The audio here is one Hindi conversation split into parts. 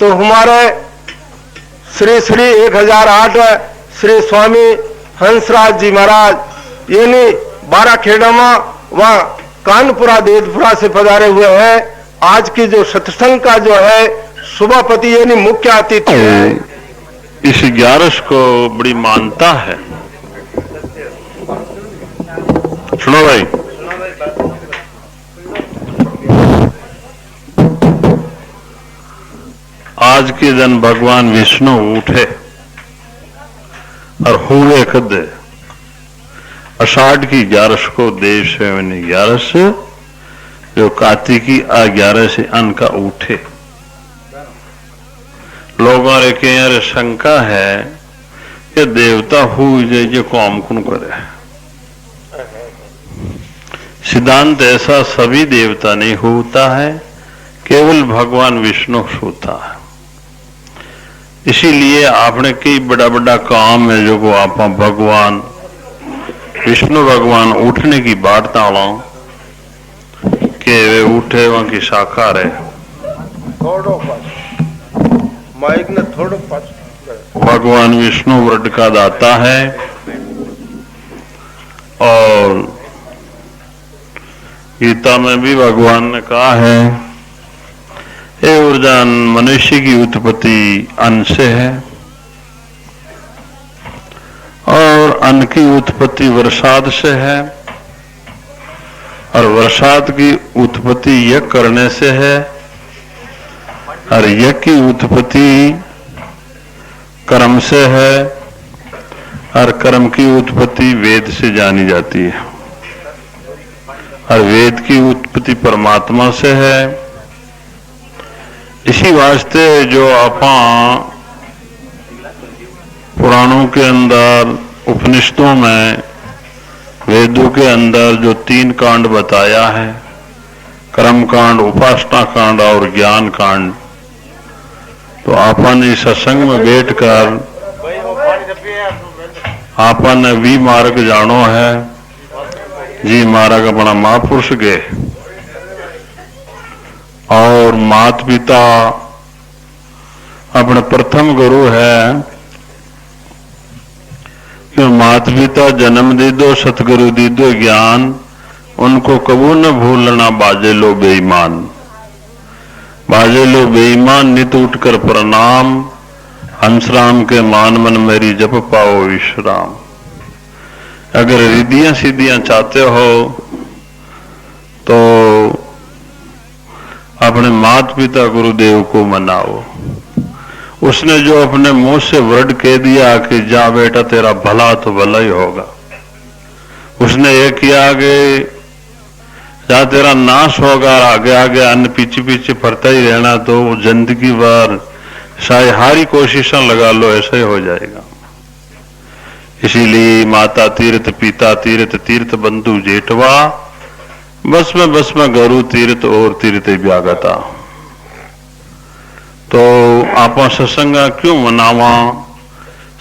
तो हमारे श्री श्री 1008 श्री स्वामी हंसराज जी महाराज यानी 12 खेड़ामा व कानपुरा देवपुरा से पधारे हुए हैं। आज की जो सत्संग का जो है सभापति यानी मुख्य अतिथि है। इस 11 को बड़ी मानता है। सुनो भाई, आज के दिन भगवान विष्णु उठे और हुए कद आषाढ़ की 11 को देव से 11 जो कार्तिकी 11 से अन्न का उठे। लोगों रे के यार शंका है कि देवता हुए जो काम कौन करे। सिद्धांत ऐसा सभी देवता नहीं होता है, केवल भगवान विष्णु होता है। इसीलिए आपने कई बड़ा बड़ा काम है जो को आप भगवान विष्णु भगवान उठने की बात ताला के वे उठे वहां की साकार है। थोड़ो माइक ने थोड़ो भगवान विष्णु व्रत का दाता है और गीता में भी भगवान ने कहा है हे उर्जान मनुष्य की उत्पत्ति अन्न से है और अन्न की उत्पत्ति वर्षाद से है और वर्षाद की उत्पत्ति यज्ञ करने से है और यज्ञ की उत्पत्ति कर्म से है और कर्म की उत्पत्ति वेद से जानी जाती है और वेद की उत्पत्ति परमात्मा से है। इसी वास्ते जो आपा पुराणों के अंदर उपनिषदों में वेदों के अंदर जो 3 कांड बताया है, कर्म कांड, उपासना कांड और ज्ञान कांड, तो आपन इस सत्संग में बैठकर आपन भी मार्ग जानो है। जी मार्ग अपना महापुरुष गए और माता पिता अपने प्रथम गुरु है कि माता पिता जन्म दे दो सतगुरु दे दो ज्ञान, उनको कबू न भूलना बाजे लो बेईमान। बाजे लो बेईमान नित उठकर प्रणाम, हंसराम के मान मन मेरी जप पाओ विश्राम। अगर रिद्धियां सिद्धियां चाहते हो तो अपने माता पिता गुरुदेव को मनाओ। उसने जो अपने मुंह से वर्ड कह दिया कि जा बेटा तेरा भला तो भला ही होगा, उसने ये किया कि जा तेरा नाश होगा, आगे आगे अन्य पीछे पीछे फरता ही रहना, तो जिंदगी भर सारी कोशिशें लगा लो ऐसा ही हो जाएगा। इसीलिए माता तीर्थ पिता तीर्थ तीर्थ बंधु जेठवा बस में गुरु तीर्थ और तीर्थ व्यागता। तो आप सत्संग क्यों मनावा,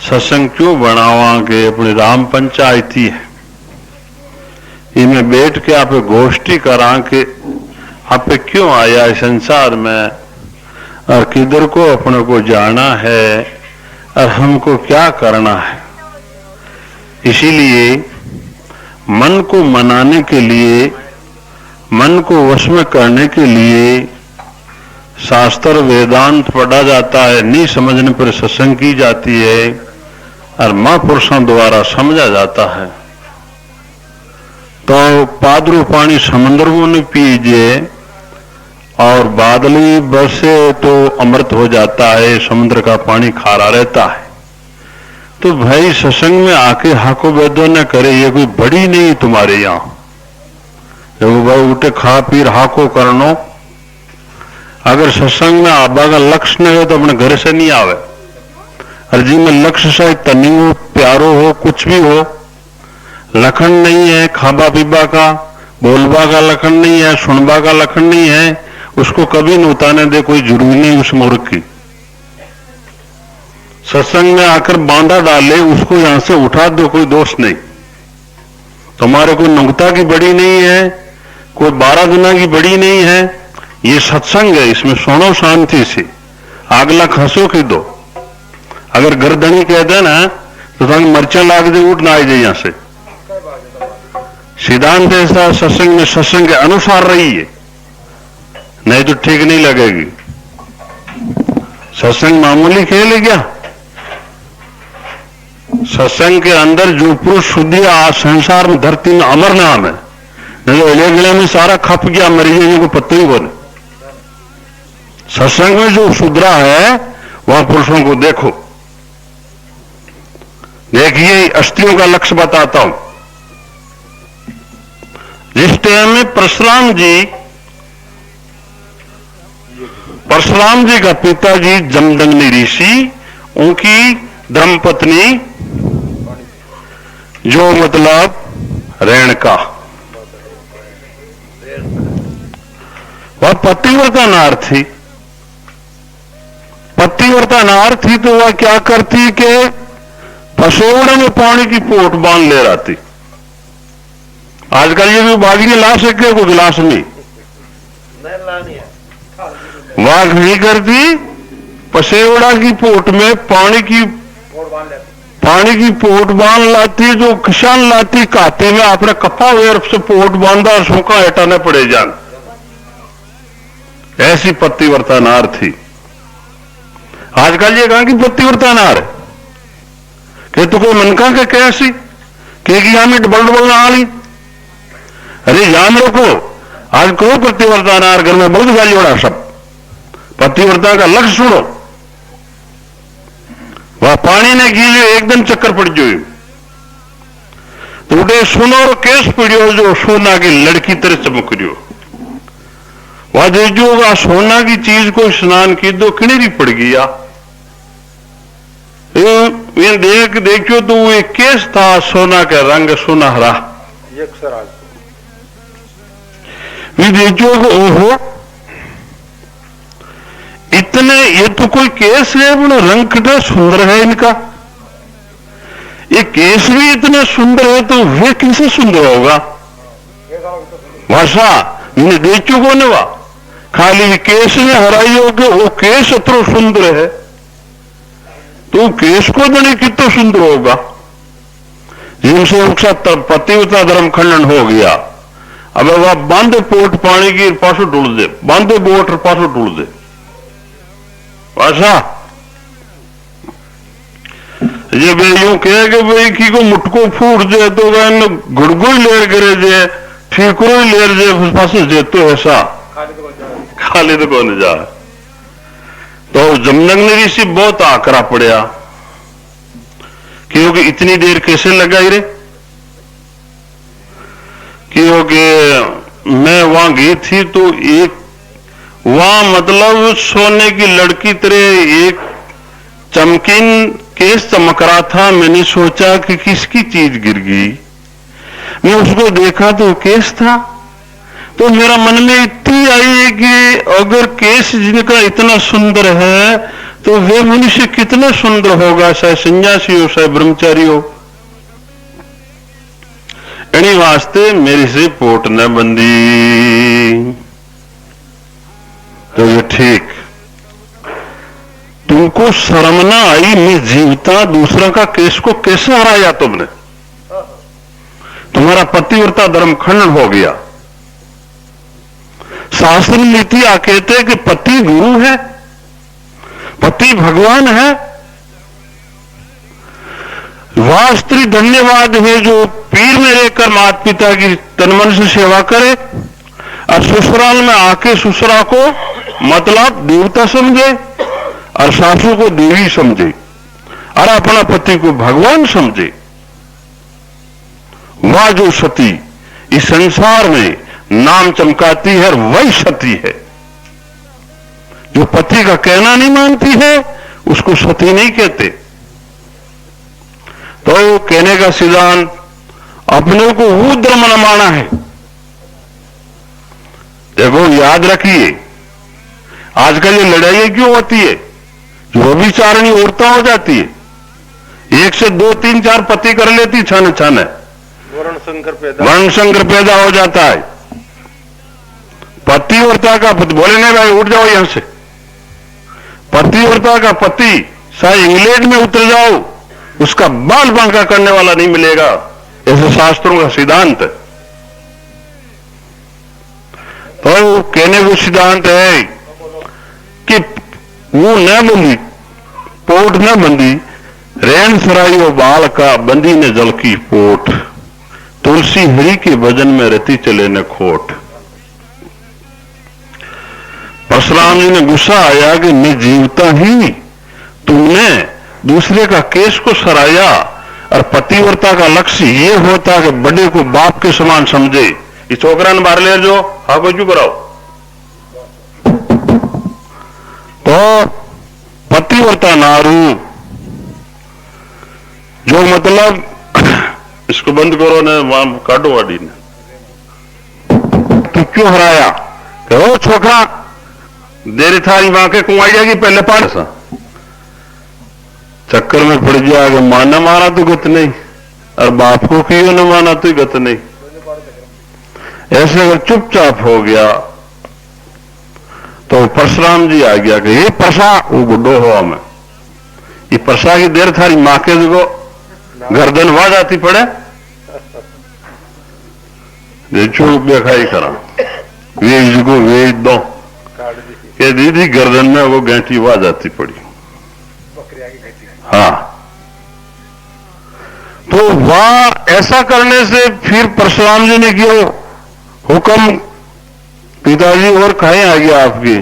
सत्संग क्यों बनावा कि अपनी राम पंचायती है, इनमें बैठ के आप गोष्ठी करा कि आप क्यों आया इस संसार में और किधर को अपने को जाना है और हमको क्या करना है। इसीलिए मन को मनाने के लिए, मन को वश में करने के लिए शास्त्र वेदांत पढ़ा जाता है, नहीं समझने पर सत्संग की जाती है और महापुरुषों द्वारा समझा जाता है। तो पादरू पानी समुद्र में नहीं पीजिए और बादली बरसे तो अमृत हो जाता है, समुद्र का पानी खारा रहता है। तो भाई सत्संग में आके हाको बेदो न करे, ये कोई बड़ी नहीं तुम्हारे यहाँ। देखो भाई उठे खा पी हाको करनो, अगर सत्संग में आबा का लक्ष्य नहीं हो तो अपने घर से नहीं आवे। और जी में लक्ष्य शायद तनी हो, प्यारो हो, कुछ भी हो, लखन नहीं है खाबा पीबा का, बोलबा का लखन नहीं है, सुनबा का लखन नहीं है, उसको कभी न उतारने दे, कोई जरूरी नहीं उस मूर्ख की। सत्संग में आकर बांधा डाले उसको यहां से उठा दो, कोई दोष नहीं। तुम्हारे कोई नुंगता की बड़ी नहीं है, कोई 12 गुना की बड़ी नहीं है, ये सत्संग है, इसमें सुनो शांति से आगला खसो की दो, अगर गर्दनी कह दे ना तो तुम मर्चा लाग दे उठ ना आ जाए यहां से। सिद्धांत ऐसा सत्संग में सत्संग के अनुसार रहिए, नहीं तो ठीक नहीं लगेगी। सत्संग मामूली खेल है क्या? सत्संग के अंदर जो पुरुष शुद्धि आज संसार में धरती में अमर नाम है, नहीं तो अले गले में सारा खप गया मरी जाने को पत्ते ही बोले। सत्संग में जो शुद्रा है वह पुरुषों को देखो। देखिए अस्थियों का लक्ष्य बताता हूं। जिस टाइम में परशुराम जी का पिताजी जमदग्नि ऋषि, उनकी धर्मपत्नी जो मतलब रेणुका, वह पतिव्रता नार थी। पतिव्रता नार थी तो वह क्या करती कि पसोड़े में पानी की पोट बांध ले रहती। आजकल ये भी बागी ला सके को गिलास नहीं, वह नहीं करती, पसेवड़ा की पोट में पानी की पोट बांध लाती। जो किसान लाती काते में अपने कपा वेर से पोट बांधा और सूखा हटाने पड़े जान, ऐसी पतिव्रता नार थी। आजकल ये कहा कि पतिव्रता नार है कि तो कोई मनका के कैसी कि यहां में डबल ना आली। अरे जान रखो, आज कहो पतिव्रता नार घर में बहुत गाली उड़ा सब। पतिव्रता का लक्ष्य सुनो, वह पानी ने गीले एकदम चक्कर पड़ जो तो उठे सुनो और केस पड़ियो जो सोना की लड़की तरह चमक रियो। वह देखो वह सोना की चीज को स्नान की दो किनेरी पड़ गया। ये देखो तो वो एक केस था सोना का रंग सुनहरा। देखो ओहो इतने, ये तो कोई केस है बड़ा रंग कितना सुंदर है इनका। ये केस भी इतना सुंदर है तो वे कैसे सुंदर होगा? भाषा मैंने देखो को ने वा खाली केस में हराई होगे, वो केस इतना सुंदर है तो केस को बने कितना सुंदर होगा। जिनसे उसका पतिव्रता धर्म खंडन हो गया। अब वह बांधे पोट पानी की पासो ढूंढ दे, बांधे बोट पासो ढूंढ दे। भाषा ये वे यूं कहे कि भाई की को मुटको फूट दे तो वह गुड़गुड़ लेर करे जे ठीकरो लेर जे पास जे तो ऐसा खाली तो कौन जा। तो जमदग्नि ऋषि बहुत आकरा पड़ा क्योंकि इतनी देर कैसे लगाई रे, क्योंकि मैं वहां गई थी तो एक वहां मतलब सोने की लड़की तरह एक चमकीन केस चमक रहा था। मैंने सोचा कि किसकी चीज गिर गई, मैं उसको देखा तो केस था। तो मेरा मन में इतनी आई है कि अगर केस जिनका इतना सुंदर है तो वे मनुष्य कितना सुंदर होगा, चाहे सन्यासी हो चाहे ब्रह्मचारी हो। इन्हीं वास्ते मेरी से पोट न बंदी। तो ये ठीक, तुमको शर्म ना आई, मैं जीवता दूसरा का केस को कैसे हराया तुमने? तुम्हारा पतिव्रता धर्म खंडन हो गया। शास्त्र नीति आ कहते कि पति गुरु है, पति भगवान है। वह स्त्री धन्यवाद है जो पीर में रहकर माता पिता की तन मन से सेवा करे और ससुराल में आके ससुरा को मतलब देवता समझे और सासू को देवी समझे और अपना पति को भगवान समझे। वह जो सती इस संसार में नाम चमकाती है वही सती है। जो पति का कहना नहीं मानती है उसको सती नहीं कहते। तो कहने का सिद्धांत अपने को वो धर्म न माना है। देखो याद रखिए, आजकल ये लड़ाई क्यों होती है? जो भी चारणी औरतें हो जाती है, एक से दो तीन चार पति कर लेती, छाने छाने वर्ण संकर पैदा हो जाता है। पतिव्रता का बोले नहीं भाई उठ जाओ यहां से, पतिव्रता का पति चाहे इंग्लैंड में उतर जाओ, उसका बाल बांका करने वाला नहीं मिलेगा, ऐसे शास्त्रों का सिद्धांत। तो कहने को सिद्धांत है कि वो न बंदी, पोट न बंदी, रैन सराइयो बाल का, बंदी ने जल की पोट, तुलसी हरि के भजन में रहती चले न खोट। परशुराम जी ने गुस्सा आया कि मैं जीवता ही तुमने दूसरे का केस को सराया, और पतिव्रता का लक्ष्य ये होता कि बड़े को बाप के समान समझे। इस छोकरा ने बाहर ले जो, हाँ को क्यों कराओ। तो पतिव्रता नारू जो मतलब इसको बंद करो ने, वहां काटो वाड़ी ने, तू क्यों हराया, कहो छोकरा देरी थारी मां के कुआई जाएगी पहले पाड़ सा चक्कर में पड़ गया कि मां ने मारा तो गत नहीं, और बाप को क्यों न माना तो गत नहीं। ऐसे अगर चुपचाप हो गया तो परशुराम जी आ गया कि ये परसा, वो गुड्डो हो हमें, ये परसा की देर थारी मां के देखो गर्दन वहां जाती पड़े, चुप देखाई करा, वेज को वेज दो के दीदी गर्दन में वो गैंठी वहां जाती पड़ी। हाँ, तो वह ऐसा करने से फिर परशुराम जी ने किया हुक्म, पिताजी और कहीं आ गया आपकी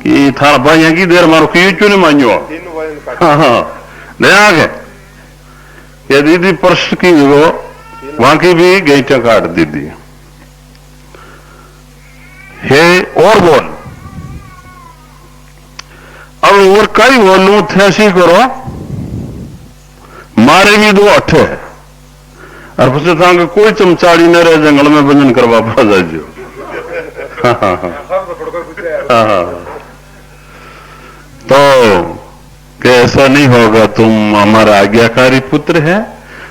कि थाना भाई की देर मारो क्यों क्यों नहीं मान्यो। हाँ हाँ, नहीं आ गए ये दीदी परस की वो वहां की भी गैंटियां काट दीदी है। और बोल अब और कई बोलू थे, ऐसी करो मारे भी दो अठे, और पूछे था कोई चमचाड़ी न रहे जंगल में भजन करवा पा जाइए। हाँ हाँ हाँ हाँ, तो कि ऐसा नहीं होगा, तुम हमारा आज्ञाकारी पुत्र है,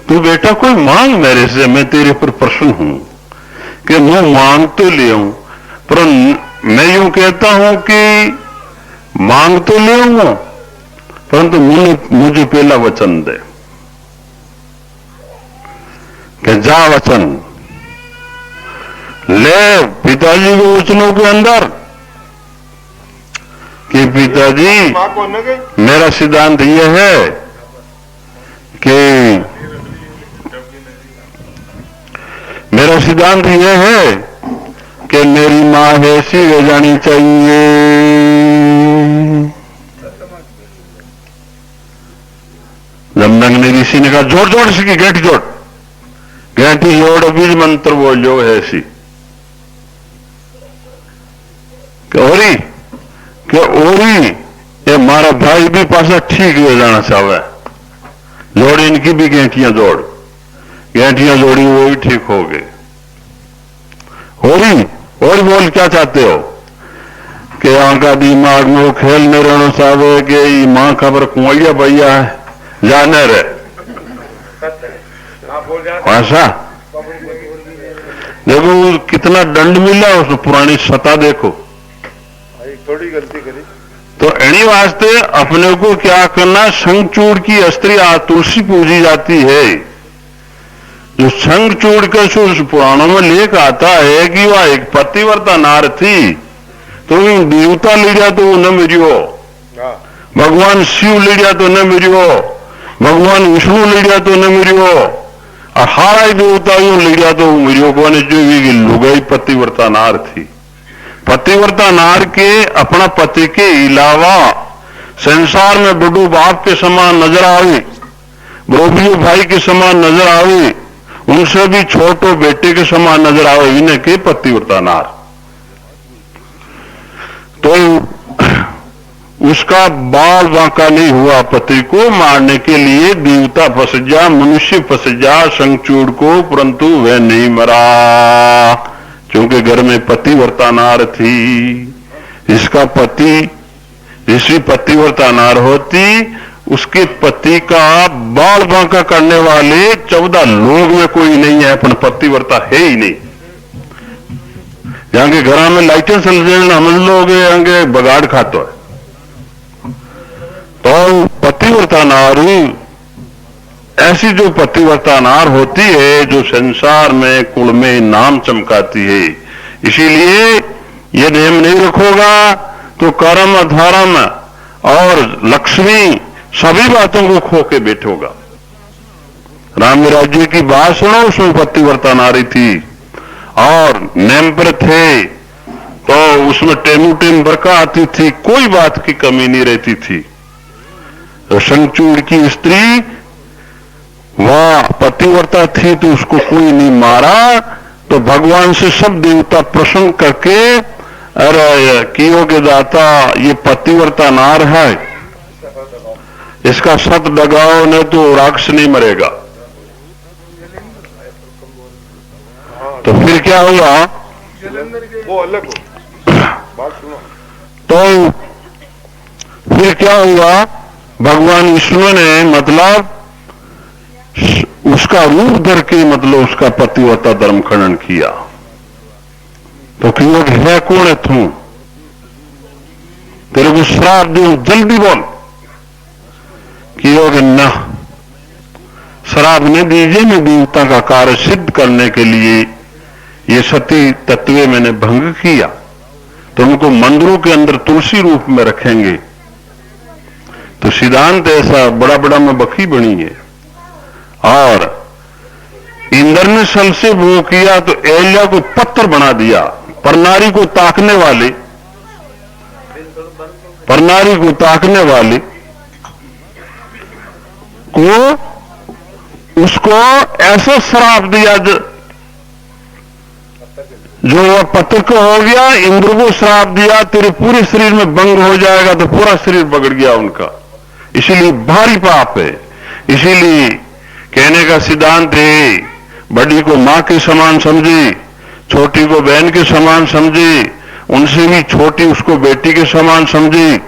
तू बेटा कोई मांग मेरे से, मैं तेरे पर प्रसन्न हूं कि मैं मांग तो ले आऊं, पर मैं यूं कहता हूं कि मांग तो ले आऊंगा, परंतु मुझे पहला वचन दे कि जा वचन ले पिताजी के वचनों के अंदर कि पिताजी मेरा सिद्धांत यह है कि मेरा सिद्धांत यह है कि मेरी मां ऐसी रह जानी चाहिए। जमदग्नि ऋषि ने कहा जोड़ जोड़ इसकी गेंठी जोड़, गेंठी जोड़ बीज मंत्र बोल जो है ऐसी कि ओरी ये मारा भाई भी पासा ठीक हो जाना चाहे, जोड़ इनकी भी गेंटियां जोड़, गेंटियां जोड़ी वो भी ठीक हो गए। और बोल क्या चाहते हो कि आंका दिमाग में वो खेल नहीं रहना चाहे कि मां खबर कुआइया भैया है जाने रहे ऐसा। देखो कितना दंड मिला उसको, पुरानी सता देखो, थोड़ी गलती करी तो एनी वास्ते अपने को क्या करना, शंखचूड़ की अस्त्री तुलसी पूजी जाती है। जो शंखचूड़ के पुराणों में लेख आता है कि वह एक पतिव्रता नार थी, तो देवता ले जा तो वो न मिरियो, भगवान शिव ले जा तो न मिरियो, भगवान विष्णु ले जा तो न मिरियो, और हारा देवता यूं ले जा तो मिरियो को ने जो भी लुगाई पतिव्रता नार थी। पतिव्रता नार के अपना पति के अलावा संसार में बड़ू बाप के समान नजर आवे, बरोबरी भाई के समान नजर आवे, उनसे भी छोटो बेटे के समान नजर आवे, इन्हें के पतिव्रता नार। तो उसका बाल बांका नहीं हुआ, पति को मारने के लिए देवता फंस जा, मनुष्य फंस जा शंखचूड़ को, परंतु वह नहीं मरा क्योंकि घर में पतिव्रता नार थी। इसका पति ऋषि पतिव्रता नार होती, उसके पति का बाल बांका करने वाले 14 लोग में कोई नहीं है, अपन पतिव्रता है ही नहीं। जहां के घर में लाइटें चल जाए हम लोग आगे बगाड़ खाते है, पतिव्रता नारी, ऐसी जो पतिव्रता नार होती है जो संसार में कुल में नाम चमकाती है। इसीलिए ये नियम नहीं रखोगा तो कर्म धर्म और लक्ष्मी सभी बातों को खो के बैठोगा। राम राज्य की बात सुनो, उसमें पतिव्रता नारी थी और नेम पर थे तो उसमें टेमू टेम बरका आती थी, कोई बात की कमी नहीं रहती थी। तो शंखचूड़ की स्त्री वह पतिव्रता थी तो उसको कोई नहीं मारा, तो भगवान से सब देवता प्रसन्न करके अरे कियो के दाता ये पतिव्रता नार है, इसका सत डगाओ नहीं तो राक्षस नहीं मरेगा। तो फिर क्या हुआ, वो अलग बात सुनो। तो फिर क्या हुआ, भगवान विष्णु ने मतलब उसका रूप धर के मतलब उसका पतिव्रता धर्म खंडन किया। तो क्यों है कौन है तू, तेरे को श्राप दूं, जल्दी बोल। कि ना श्राप नहीं दीजिए, मैं देवता का कार्य सिद्ध करने के लिए ये सती तत्व मैंने भंग किया, तो उनको मंदिरों के अंदर तुलसी रूप में रखेंगे। तो सिद्धांत ऐसा बड़ा बड़ा में बखी बनी है। और इंद्र ने सल से वो किया तो एलिया को पत्थर बना दिया। परनारी को ताकने वाले, परनारी को ताकने वाले को उसको ऐसा श्राप दिया जो वह पत्र को हो गया। इंद्र को श्राप दिया तेरे पूरे शरीर में भंग हो जाएगा, तो पूरा शरीर बगड़ गया उनका। इसीलिए भारी पाप है। इसीलिए कहने का सिद्धांत है, बड़ी को मां के समान समझे, छोटी को बहन के समान समझे, उनसे भी छोटी उसको बेटी के समान समझे।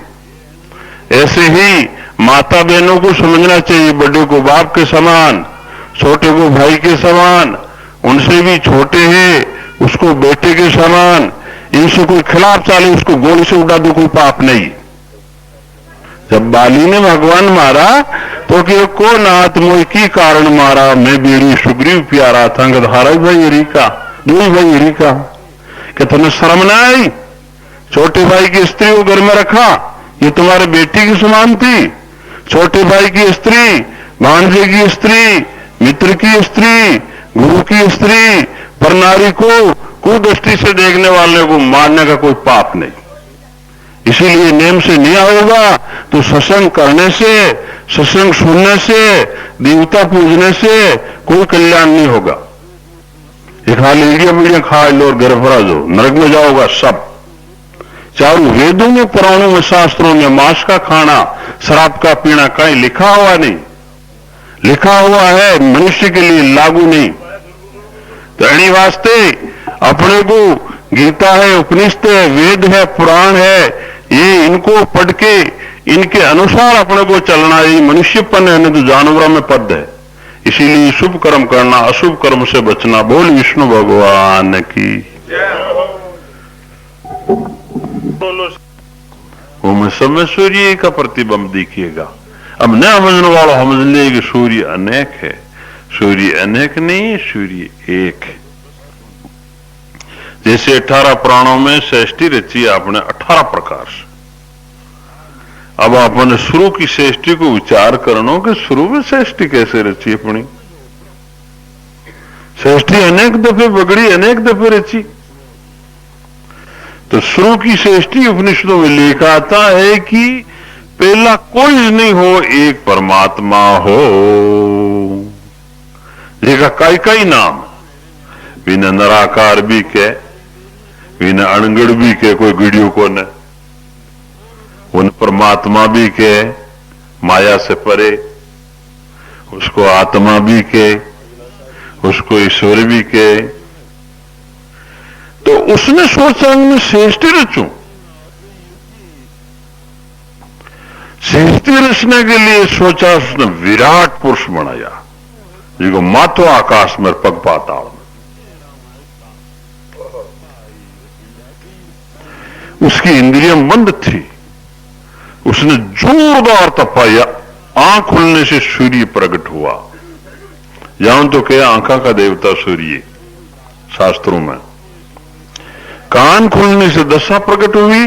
ऐसे ही माता बहनों को समझना चाहिए, बड़े को बाप के समान, छोटे को भाई के समान, उनसे भी छोटे हैं उसको बेटे के समान। इनसे कोई खिलाफ चाले उसको गोली से उड़ा दो, कोई पाप नहीं। जब बाली ने भगवान मारा तो कि को नाथ मोह की कारण मारा, मैं बेड़ी सुग्रीव प्यारा था गधारा भाई एरिका, दो भाई एरिका। कि तुम्हें शर्म ना आई, छोटे भाई की स्त्री को घर में रखा, ये तुम्हारे बेटी की समान थी। छोटे भाई की स्त्री, भांजे की स्त्री, मित्र की स्त्री, गुरु की स्त्री, पर नारी को कुदृष्टि से देखने वाले को मारने का कोई पाप नहीं। इसीलिए नेम से नहीं होगा तो सत्संग करने से, सत्संग सुनने से, देवता पूजने से कोई कल्याण नहीं होगा। ये खाली मीडिया मीडिया खा लो और घर भरा दो, नरक में जाओगा सब। चारों वेदों में, पुराणों में, शास्त्रों में मांस का खाना, शराब का पीना कहीं लिखा हुआ नहीं। लिखा हुआ है मनुष्य के लिए, लागू नहीं। तो एनी वास्ते अपने को गीता है, उपनिषद है, वेद है, पुराण है, ये इनको पढ़ के इनके अनुसार अपने को चलना, ये मनुष्यपन है, नहीं तो जानवरों में पद है। इसीलिए शुभ कर्म करना, अशुभ कर्म से बचना। बोल विष्णु भगवान की। वो में सब में सूर्य का प्रतिबिंब दिखिएगा। अब न समझने वाला समझ ले कि सूर्य अनेक है। सूर्य अनेक नहीं है, सूर्य एक है। जैसे 18 प्राणों में सृष्टि रची आपने 18 प्रकार से। अब आपने शुरू की सृष्टि को विचार करना कि शुरू में सृष्टि कैसे रची अपनी। सृष्टि अनेक दफे बगड़ी, अनेक दफे रची। तो शुरू की सृष्टि उपनिषदों में लिखा आता है कि पहला कोई नहीं हो, एक परमात्मा हो। देखा कई नाम, बिना निराकार भी के, बिना अणगढ़ भी के, कोई वीडियो को न, उन परमात्मा भी के, माया से परे, उसको आत्मा भी के, उसको ईश्वर भी के। तो उसने सोचा मैं सृष्टि रचूं। सृष्टि रचने के लिए सोचा, उसने विराट पुरुष बनाया जिसको माथो आकाश में पग पाताल में। उसकी इंद्रियां बंद थी, उसने जोरदार तपाया आंख खुलने से सूर्य प्रकट हुआ। यहां तो क्या आंखा का देवता सूर्य शास्त्रों में। कान खुलने से दशा प्रकट हुई,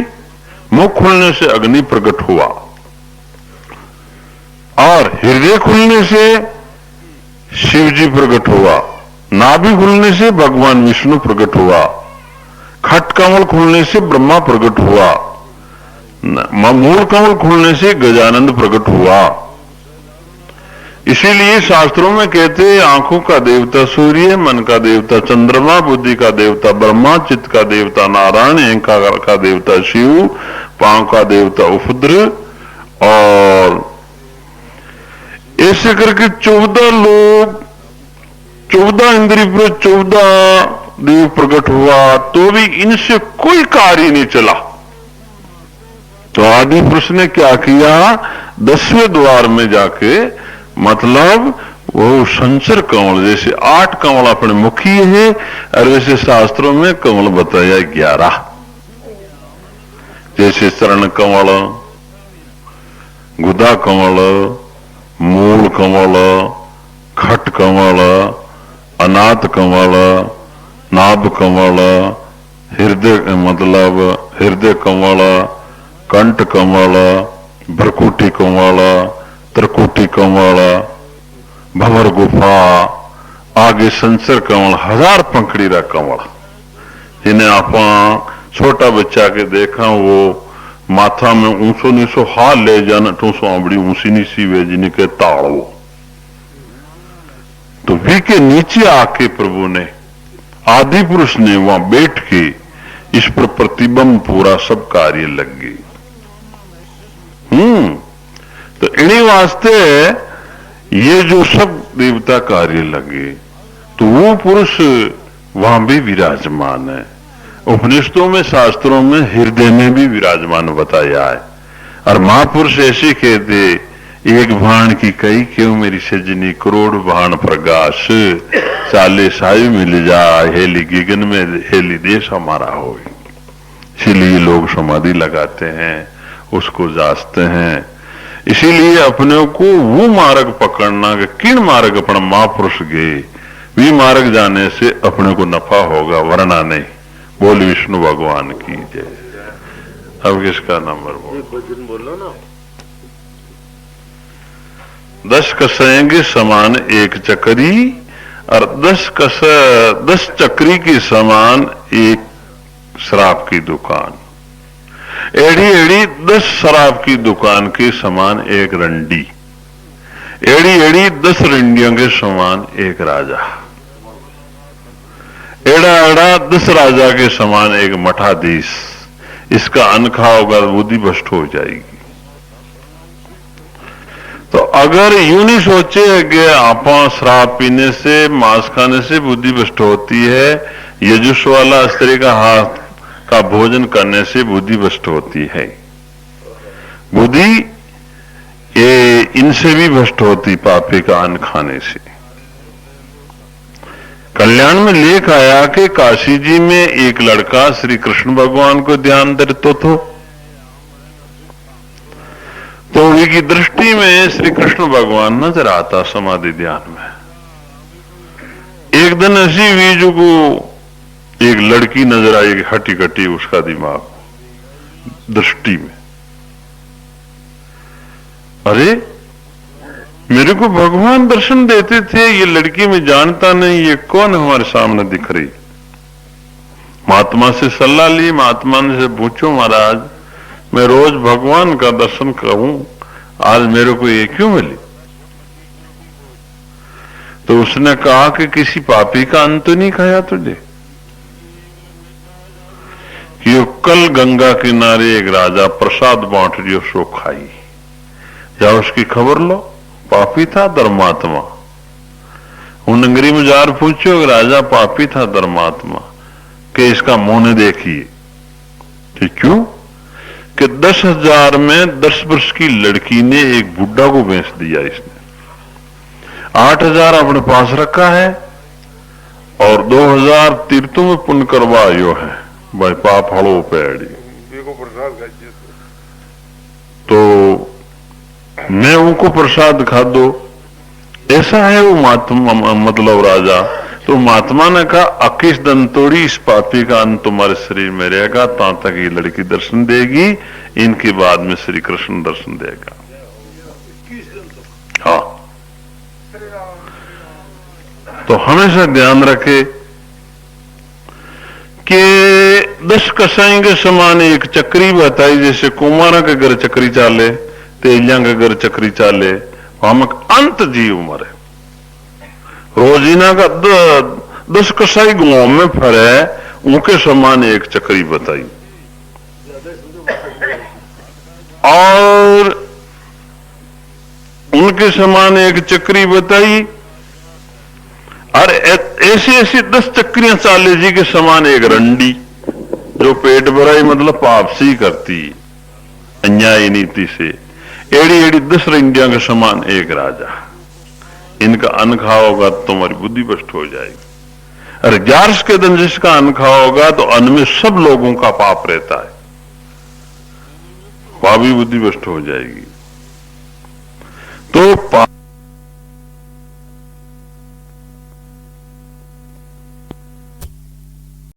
मुख खुलने से अग्नि प्रकट हुआ, और हृदय खुलने से शिव जी प्रकट हुआ, नाभि खुलने से भगवान विष्णु प्रकट हुआ, खट कमल खुलने से ब्रह्मा प्रकट हुआ, मूल कमल खुलने से गजानंद प्रकट हुआ। इसीलिए शास्त्रों में कहते हैं आंखों का देवता सूर्य, मन का देवता चंद्रमा, बुद्धि का देवता ब्रह्मा, चित्त का देवता नारायण, अहंकार का देवता शिव, पांव का देवता उपद्र, और ऐसे करके 14 लोग, 14 इंद्रिय पर 14 देव प्रकट हुआ, तो भी इनसे कोई कार्य नहीं चला। तो आदि पुरुष ने क्या किया, 10वें द्वार में जाके, मतलब वो संचर कमल, जैसे 8 कमल अपने मुखी है, और वैसे शास्त्रों में कमल बताया 11, जैसे चरण कमल, गुदा कमल, मूल कमल, खट कमल, अनाथ कमल, नाभ कमल, हृदय मतलब हृदय कमल, कंठ कमल, भ्रकुटी कमल, त्रिकुटी कमल, भंवर गुफा, आगे संसर कमल, 1000 पंखड़ी रा कमल, जिन्हें आप छोटा बच्चा के देखा, वो माथा में ऊंसो नीसो हाथ ले जाना, तो सो आंबड़ी ऊंसी नीसी वे जिन्हें के ताड़ो, तो वी के नीचे आके प्रभु ने, आदि पुरुष ने वहां बैठ के इस पर प्रतिबंध पूरा सब कार्य लग गई। तो इन्हीं वास्ते ये जो सब देवता कार्य लगे, तो वो पुरुष वहां भी विराजमान है। उपनिषदों में, शास्त्रों में हृदय में भी विराजमान बताया है। और महापुरुष ऐसे कहते, एक भाण की कई क्यों मेरी सजनी, करोड़ भाण प्रकाश, चाले सायु मिल जा, हेली गगन में हेली देश हमारा हो। इसीलिए लोग समाधि लगाते हैं, उसको जांचते हैं। इसीलिए अपने को वो मार्ग पकड़ना कि किन मार्ग अपना महापुरुष गए, वी मार्ग जाने से अपने को नफा होगा, वरना नहीं। बोल विष्णु भगवान की जय। अब किसका नंबर बोलो ना। 10 कसएंगे समान एक चक्री, और 10 चक्री के समान एक शराब की दुकान। एड़ी एड़ी 10 शराब की दुकान के समान एक रंडी, एड़ी एड़ी 10 रंडियों के समान एक राजा, एड़ा एड़ा 10 राजा के समान एक मठाधीश। इसका अनखा होगा बुद्धि भ्रष्ट हो जाएगी। तो अगर यूं नहीं सोचे कि आप शराब पीने से, मांस खाने से बुद्धि भ्रष्ट होती है, यजुष वाला स्त्री का हाथ का भोजन करने से बुद्धि भ्रष्ट होती है, बुद्धि ये इनसे भी भ्रष्ट होती, पापी का अन्न खाने से। कल्याण में लेख आया कि काशी जी में एक लड़का श्री कृष्ण भगवान को ध्यान देते तो उनकी दृष्टि में श्री कृष्ण भगवान नजर आता समाधि ध्यान में। एक दिन ऐसी हुई जो को एक लड़की नजर आई, हटी कटी, उसका दिमाग दृष्टि में। अरे मेरे को भगवान दर्शन देते थे, ये लड़की मैं जानता नहीं, ये कौन हमारे सामने दिख रही। महात्मा से सलाह ली, महात्मा ने से पूछो महाराज मैं रोज भगवान का दर्शन करूं, आज मेरे को ये क्यों मिली। तो उसने कहा कि किसी पापी का अंत नहीं खाया तुझे, कि कल गंगा किनारे एक राजा प्रसाद बांट दियो सो खाई, जाओ उसकी खबर लो। पापी था धर्मात्मा। उन अंग्री में जार पूछो कि राजा पापी था धर्मात्मा, कि इसका मुंह ने देखिए। कि क्यों? कि 10,000 में 10 वर्ष की लड़की ने एक बुड्ढा को बेच दिया। इसने 8,000 अपने पास रखा है और 2,000 तीर्थों में पुण्य करवायो है भाई, पाप हड़ो पैड़ी। तो मैं उनको प्रसाद खा दो, ऐसा है वो महात्मा, मतलब राजा। तो महात्मा ने कहा 21 दिन तोड़ी इस पापी का अंत तुम्हारे शरीर में रहेगा, तब तक ये लड़की दर्शन देगी, इनके बाद में श्री कृष्ण दर्शन देगा। हाँ, तो हमेशा ध्यान रखे कि 10 कसाई के समान एक चक्री बताई, जैसे कुमारा के घर चक्री चाले, तेलिया के घर चक्री चाले, हम अंत जीव मरे। रोजीना का 10 कसाई गांव में फरे, उनके समान एक चक्री बताई। और उनके समान एक चक्री बताई, और ऐसी ऐसी 10 चक्रियां चाले जी के समान एक रंडी, जो पेट भराई मतलब पाप से ही करती, अन्याय नीति से। एड़ी एड़ी 10 रंडिया के समान एक राजा। इनका अन्न खाओगा तो तुम्हारी बुद्धि भ्रष्ट हो जाएगी। और 11 के दिन जिसका अन्न खाओगा तो अन्न में सब लोगों का पाप रहता है, वह भी बुद्धि भ्रष्ट हो जाएगी। तो